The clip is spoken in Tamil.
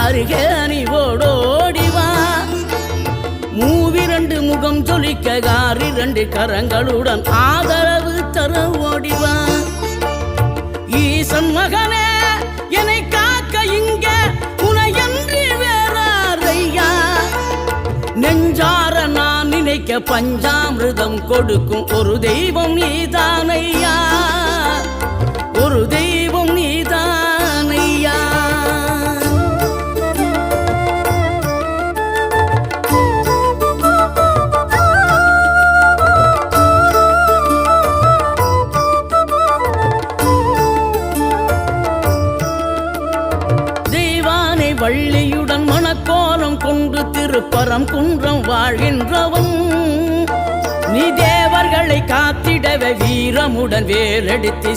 அருகே அணிவோடோடிவா மூவிரண்டு முகம் ஜொலிக்க காரிரண்டு கரங்களுடன் ஆதரவு தர ஓடிவா ஈசன் மகனே என்னை காக்க இங்க உனையன்றி வேறாரையா நெஞ்சார நான் நினைக்க பஞ்சாமிர்தம் கொடுக்கும் ஒரு தெய்வம் நீதானையா ஒரு தெய்வம் நீதானையா தெய்வானை வள்ளியுடன் மணக்கோலம் கொண்டு திருப்பரம் குன்றம் வாழ்கின்றவன் நீ தேவர்களை காத்திடவே வீரமுடன் வேலெடுத்து